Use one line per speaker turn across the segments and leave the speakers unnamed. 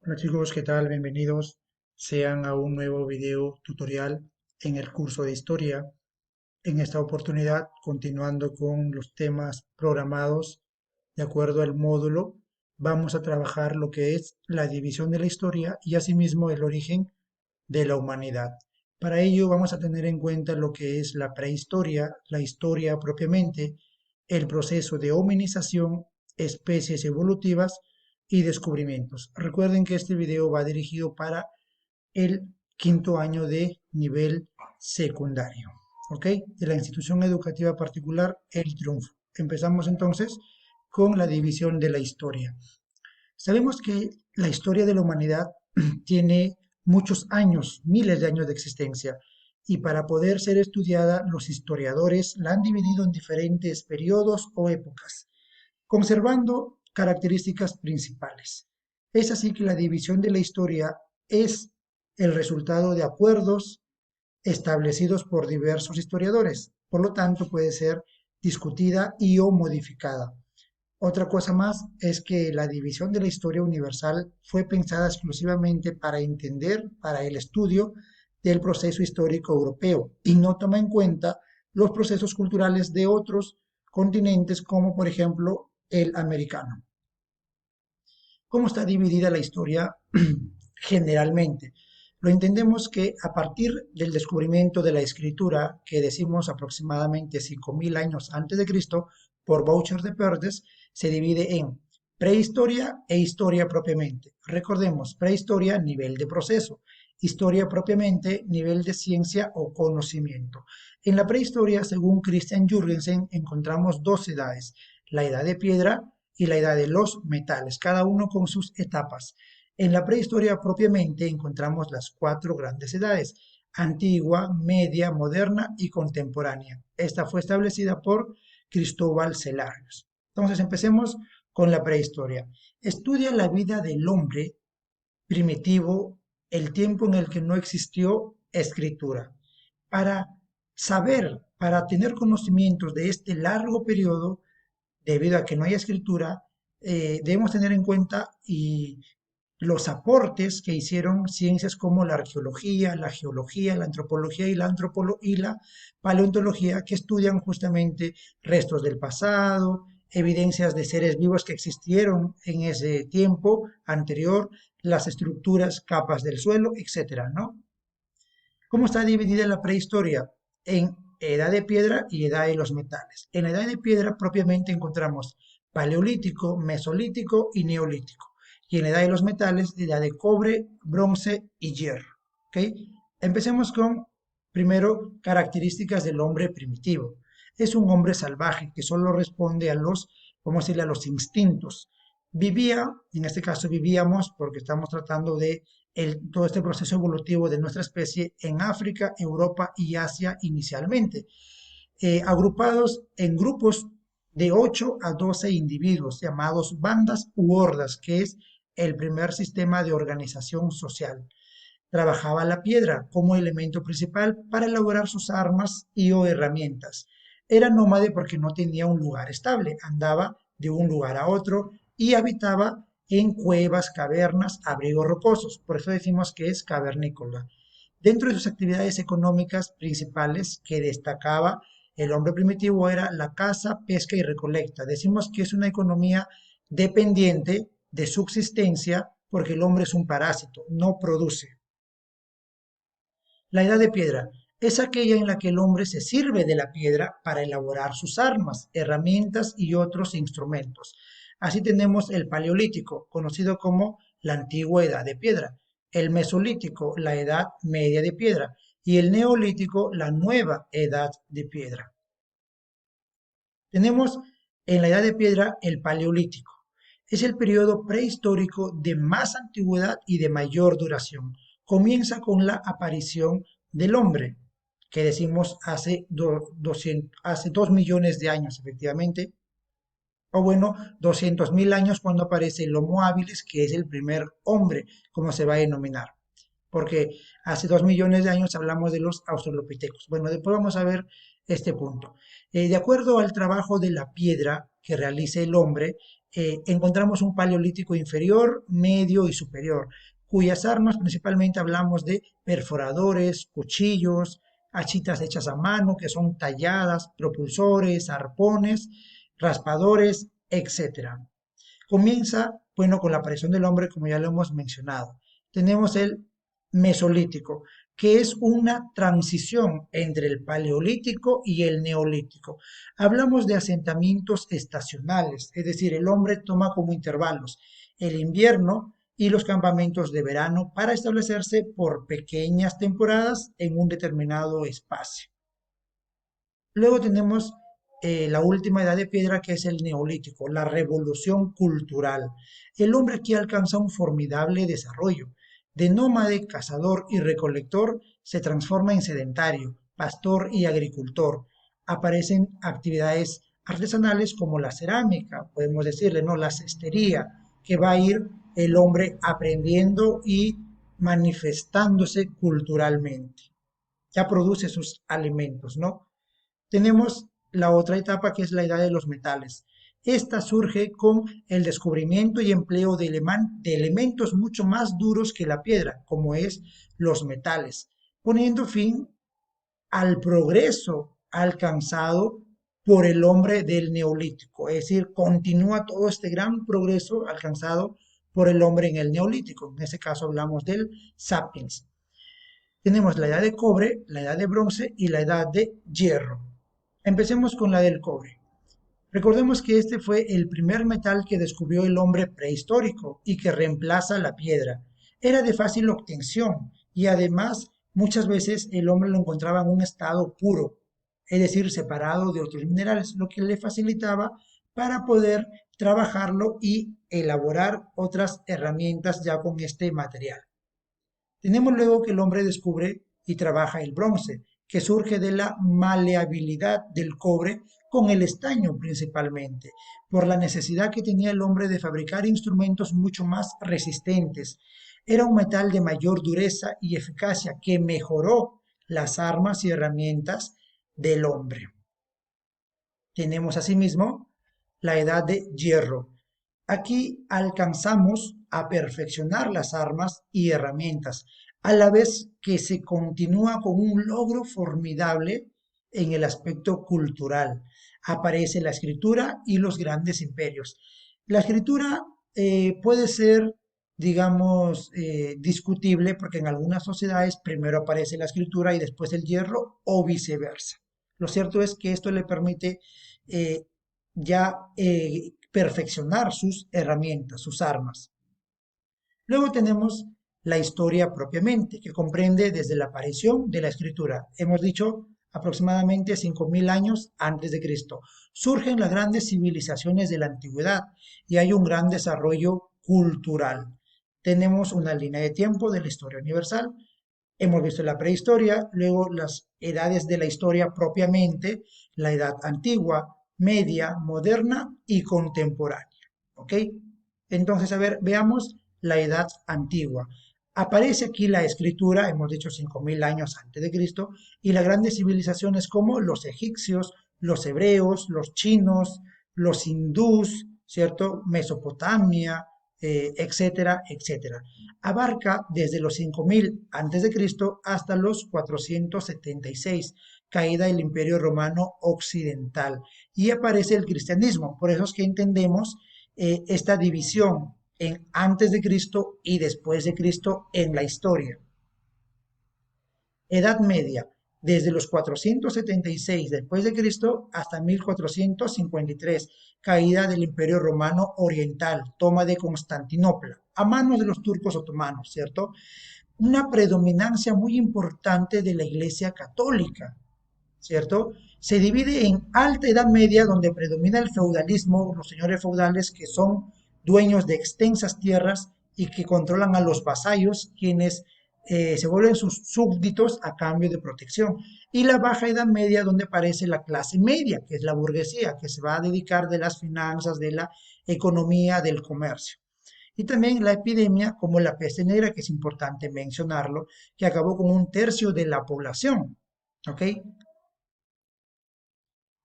Hola chicos, ¿qué tal? Bienvenidos sean a un nuevo video tutorial en el curso de historia. En esta oportunidad, continuando con los temas programados de acuerdo al módulo, vamos a trabajar lo que es la división de la historia y asimismo el origen de la humanidad. Para ello vamos a tener en cuenta lo que es la prehistoria, la historia propiamente, el proceso de hominización, especies evolutivas y descubrimientos. Recuerden que este video va dirigido para el quinto año de nivel secundario, ¿ok? De la institución educativa particular El Triunfo. Empezamos entonces con la división de la historia. Sabemos que la historia de la humanidad tiene muchos años, miles de años de existencia, y para poder ser estudiada, los historiadores la han dividido en diferentes periodos o épocas, conservando características principales. Es así que la división de la historia es el resultado de acuerdos establecidos por diversos historiadores, por lo tanto puede ser discutida y o modificada. Otra cosa más es que la división de la historia universal fue pensada exclusivamente para entender, para el estudio del proceso histórico europeo y no toma en cuenta los procesos culturales de otros continentes como por ejemplo el americano. ¿Cómo está dividida la historia generalmente? Lo entendemos que a partir del descubrimiento de la escritura, que decimos aproximadamente 5.000 años antes de Cristo, por Boucher de Perdes, se divide en prehistoria e historia propiamente. Recordemos, prehistoria, nivel de proceso, historia propiamente, nivel de ciencia o conocimiento. En la prehistoria, según Christian Jürgensen, encontramos dos edades, la edad de piedra y la edad de los metales, cada uno con sus etapas. En la prehistoria propiamente encontramos las cuatro grandes edades, antigua, media, moderna y contemporánea. Esta fue establecida por Cristóbal Celarius. Entonces empecemos con la prehistoria. Estudia la vida del hombre primitivo, el tiempo en el que no existió escritura. Para saber, para tener conocimientos de este largo periodo, debido a que no hay escritura, debemos tener en cuenta y los aportes que hicieron ciencias como la arqueología, la geología, la antropología y la paleontología, que estudian justamente restos del pasado, evidencias de seres vivos que existieron en ese tiempo anterior, las estructuras, capas del suelo, etcétera, ¿no? ¿Cómo está dividida la prehistoria? En edad de piedra y edad de los metales. En edad de piedra propiamente encontramos paleolítico, mesolítico y neolítico. Y en edad de los metales, edad de cobre, bronce y hierro. ¿Ok? Empecemos con, primero, características del hombre primitivo. Es un hombre salvaje que solo responde a los, vamos a decirle, a los instintos. Vivía, en este caso vivíamos, porque estamos tratando de todo este proceso evolutivo de nuestra especie en África, Europa y Asia inicialmente, agrupados en grupos de 8 a 12 individuos llamados bandas u hordas, que es el primer sistema de organización social. Trabajaba la piedra como elemento principal para elaborar sus armas y o herramientas. Era nómade porque no tenía un lugar estable, andaba de un lugar a otro y habitaba en cuevas, cavernas, abrigos rocosos. Por eso decimos que es cavernícola. Dentro de sus actividades económicas principales que destacaba el hombre primitivo era la caza, pesca y recolecta. Decimos que es una economía dependiente de subsistencia porque el hombre es un parásito, no produce. La edad de piedra es aquella en la que el hombre se sirve de la piedra para elaborar sus armas, herramientas y otros instrumentos. Así tenemos el paleolítico, conocido como la antigua edad de piedra, el mesolítico, la edad media de piedra, y el neolítico, la nueva edad de piedra. Tenemos en la edad de piedra el paleolítico. Es el periodo prehistórico de más antigüedad y de mayor duración. Comienza con la aparición del hombre, que decimos hace 2 millones de años, efectivamente, o bueno, 200.000 años cuando aparece el Homo habilis, que es el primer hombre, como se va a denominar. Porque hace 2 millones de años hablamos de los australopitecos. Bueno, después vamos a ver este punto. De acuerdo al trabajo de la piedra que realice el hombre, encontramos un paleolítico inferior, medio y superior, cuyas armas principalmente hablamos de perforadores, cuchillos, hachitas hechas a mano que son talladas, propulsores, arpones, raspadores, etcétera. Comienza, bueno, con la aparición del hombre, como ya lo hemos mencionado. Tenemos el Mesolítico, que es una transición entre el Paleolítico y el Neolítico. Hablamos de asentamientos estacionales, es decir, el hombre toma como intervalos el invierno y los campamentos de verano para establecerse por pequeñas temporadas en un determinado espacio. Luego tenemos la última edad de piedra, que es el neolítico, la revolución cultural. El hombre aquí alcanza un formidable desarrollo. De nómade, cazador y recolector se transforma en sedentario, pastor y agricultor. Aparecen actividades artesanales como la cerámica, podemos decirle, ¿no? La cestería, que va a ir el hombre aprendiendo y manifestándose culturalmente. Ya produce sus alimentos, ¿no? Tenemos la otra etapa, que es la edad de los metales. Esta surge con el descubrimiento y empleo de elementos mucho más duros que la piedra, como es los metales, poniendo fin al progreso alcanzado por el hombre del neolítico. Es decir, continúa todo este gran progreso alcanzado por el hombre en el neolítico. En este caso hablamos del sapiens. Tenemos la edad de cobre, la edad de bronce y la edad de hierro. Empecemos con la del cobre. Recordemos que este fue el primer metal que descubrió el hombre prehistórico y que reemplaza la piedra. Era de fácil obtención y además muchas veces el hombre lo encontraba en un estado puro, es decir, separado de otros minerales, lo que le facilitaba para poder trabajarlo y elaborar otras herramientas ya con este material. Tenemos luego que el hombre descubre y trabaja el bronce, que surge de la maleabilidad del cobre con el estaño principalmente, por la necesidad que tenía el hombre de fabricar instrumentos mucho más resistentes. Era un metal de mayor dureza y eficacia que mejoró las armas y herramientas del hombre. Tenemos asimismo la edad de hierro. Aquí alcanzamos a perfeccionar las armas y herramientas, a la vez que se continúa con un logro formidable en el aspecto cultural. Aparece la escritura y los grandes imperios. La escritura puede ser, digamos, discutible, porque en algunas sociedades primero aparece la escritura y después el hierro, o viceversa. Lo cierto es que esto le permite eh, ya perfeccionar sus herramientas, sus armas. Luego tenemos la historia propiamente, que comprende desde la aparición de la escritura. Hemos dicho aproximadamente 5.000 años antes de Cristo. Surgen las grandes civilizaciones de la antigüedad y hay un gran desarrollo cultural. Tenemos una línea de tiempo de la historia universal. Hemos visto la prehistoria, luego las edades de la historia propiamente, la edad antigua, media, moderna y contemporánea. ¿Ok? Entonces, a ver, veamos la edad antigua. Aparece aquí la escritura, hemos dicho 5.000 años antes de Cristo, y las grandes civilizaciones como los egipcios, los hebreos, los chinos, los hindús, ¿cierto? Mesopotamia, etcétera, etcétera. Abarca desde los 5.000 antes de Cristo hasta los 476, caída del Imperio Romano Occidental, y aparece el cristianismo. Por eso es que entendemos esta división en antes de Cristo y después de Cristo en la historia. Edad Media, desde los 476 después de Cristo hasta 1453, caída del Imperio Romano Oriental, toma de Constantinopla, a manos de los turcos otomanos, ¿cierto? Una predominancia muy importante de la Iglesia Católica, ¿cierto? Se divide en Alta Edad Media, donde predomina el feudalismo, los señores feudales que son dueños de extensas tierras y que controlan a los vasallos, quienes se vuelven sus súbditos a cambio de protección. Y la Baja Edad Media, donde aparece la clase media, que es la burguesía, que se va a dedicar de las finanzas, de la economía, del comercio. Y también la epidemia como la peste negra, que es importante mencionarlo, que acabó con 1/3 de la población. ¿Ok?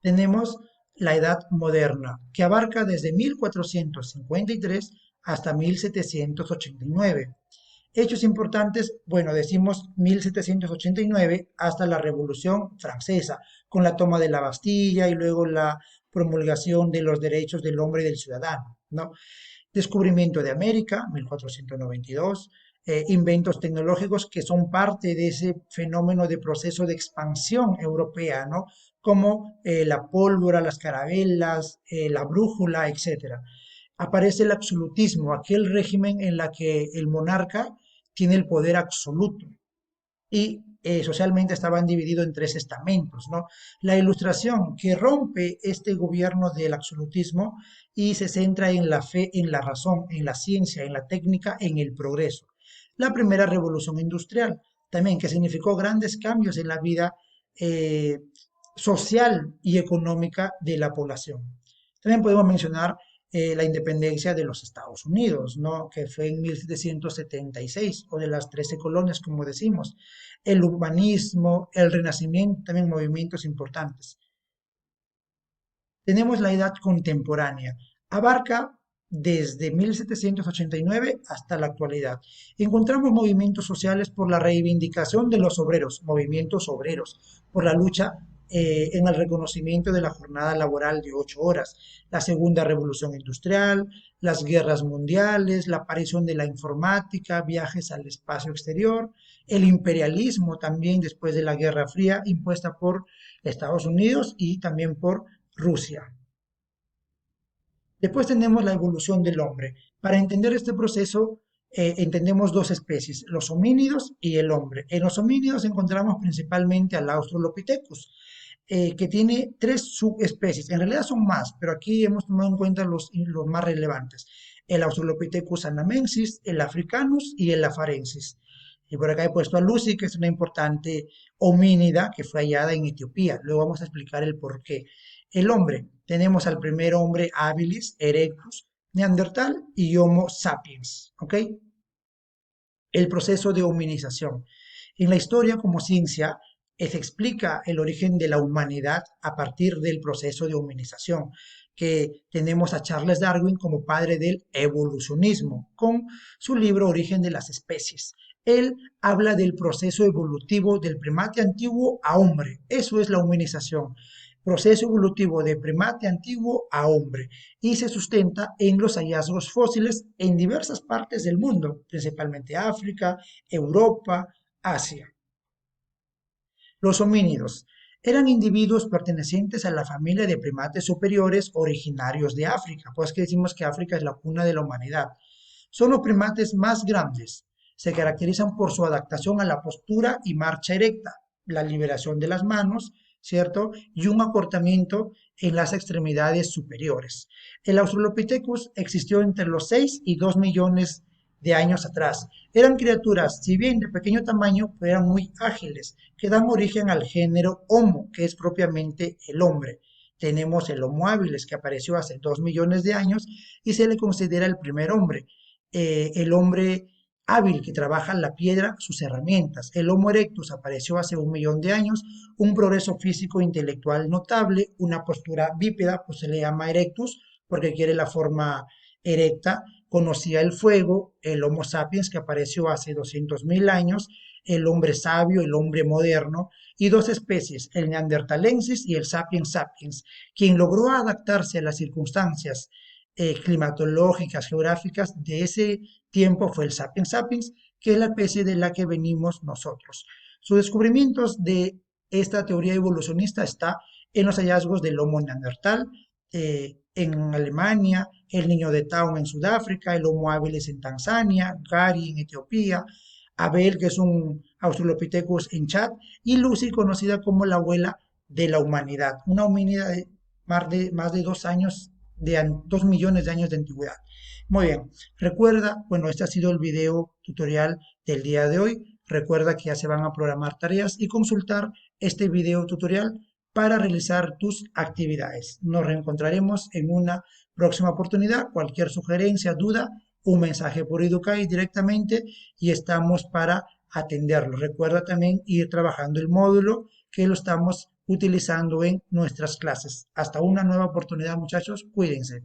Tenemos la Edad Moderna, que abarca desde 1453 hasta 1789. Hechos importantes, bueno, decimos 1789 hasta la Revolución Francesa, con la toma de la Bastilla y luego la promulgación de los derechos del hombre y del ciudadano, ¿no? Descubrimiento de América, 1492, inventos tecnológicos que son parte de ese fenómeno de proceso de expansión europea, ¿no? Como la pólvora, las carabelas, la brújula, etcétera. Aparece el absolutismo, aquel régimen en la que el monarca tiene el poder absoluto y socialmente estaban divididos en tres estamentos, ¿no? La ilustración que rompe este gobierno del absolutismo y se centra en la fe, en la razón, en la ciencia, en la técnica, en el progreso. La primera revolución industrial, también que significó grandes cambios en la vida eh, social y económica de la población. También podemos mencionar la independencia de los Estados Unidos, ¿no? Que fue en 1776, o de las 13 colonias, como decimos. El urbanismo, el renacimiento, también movimientos importantes. Tenemos la edad contemporánea, abarca desde 1789 hasta la actualidad. Encontramos movimientos sociales por la reivindicación de los obreros, movimientos obreros, por la lucha en el reconocimiento de la jornada laboral de 8 horas, la segunda revolución industrial, las guerras mundiales, la aparición de la informática, viajes al espacio exterior, el imperialismo también después de la Guerra Fría impuesta por Estados Unidos y también por Rusia. Después tenemos la evolución del hombre. Para entender este proceso, entendemos dos especies, los homínidos y el hombre. En los homínidos encontramos principalmente al Australopithecus, que tiene tres subespecies. En realidad son más, pero aquí hemos tomado en cuenta los más relevantes. El Australopithecus anamensis, el Africanus y el Afarensis. Y por acá he puesto a Lucy, que es una importante homínida que fue hallada en Etiopía. Luego vamos a explicar el por qué. El hombre, tenemos al primer hombre habilis, erectus, neandertal y homo sapiens, ¿ok? El proceso de hominización. En la historia como ciencia se explica el origen de la humanidad a partir del proceso de hominización, que tenemos a Charles Darwin como padre del evolucionismo, con su libro Origen de las especies. Él habla del proceso evolutivo del primate antiguo a hombre. Eso es la humanización. Proceso evolutivo de primate antiguo a hombre. Y se sustenta en los hallazgos fósiles en diversas partes del mundo, principalmente África, Europa, Asia. Los homínidos eran individuos pertenecientes a la familia de primates superiores originarios de África, pues que decimos que África es la cuna de la humanidad. Son los primates más grandes. Se caracterizan por su adaptación a la postura y marcha erecta, la liberación de las manos, ¿cierto? Y un acortamiento en las extremidades superiores. El Australopithecus existió entre los 6 y 2 millones de años atrás. Eran criaturas, si bien de pequeño tamaño, pero eran muy ágiles, que dan origen al género Homo, que es propiamente el hombre. Tenemos el Homo habilis, que apareció hace 2 millones de años y se le considera el primer hombre. El hombre hábil que trabaja la piedra, sus herramientas. El Homo erectus apareció hace 1 millón de años, un progreso físico e intelectual notable, una postura bípeda, pues se le llama erectus porque quiere la forma erecta, conocía el fuego, el Homo sapiens que apareció hace 200.000 años, el hombre sabio, el hombre moderno, y dos especies, el neandertalensis y el sapiens sapiens, quien logró adaptarse a las circunstancias climatológicas, geográficas de ese tiempo fue el sapiens sapiens, que es la especie de la que venimos nosotros. Sus descubrimientos de esta teoría evolucionista está en los hallazgos del Homo neandertal, en Alemania, el niño de Town en Sudáfrica, el Homo habilis en Tanzania, Gary en Etiopía, Abel, que es un Australopithecus en Chad, y Lucy, conocida como la abuela de la humanidad, una homínida de más de 2 años, de 2 millones de años de antigüedad. Muy bien, recuerda, bueno, este ha sido el video tutorial del día de hoy. Recuerda que ya se van a programar tareas y consultar este video tutorial para realizar tus actividades. Nos reencontraremos en una próxima oportunidad. Cualquier sugerencia, duda, un mensaje por Educay directamente y estamos para atenderlo. Recuerda también ir trabajando el módulo que lo estamos utilizando en nuestras clases. Hasta una nueva oportunidad, muchachos. Cuídense.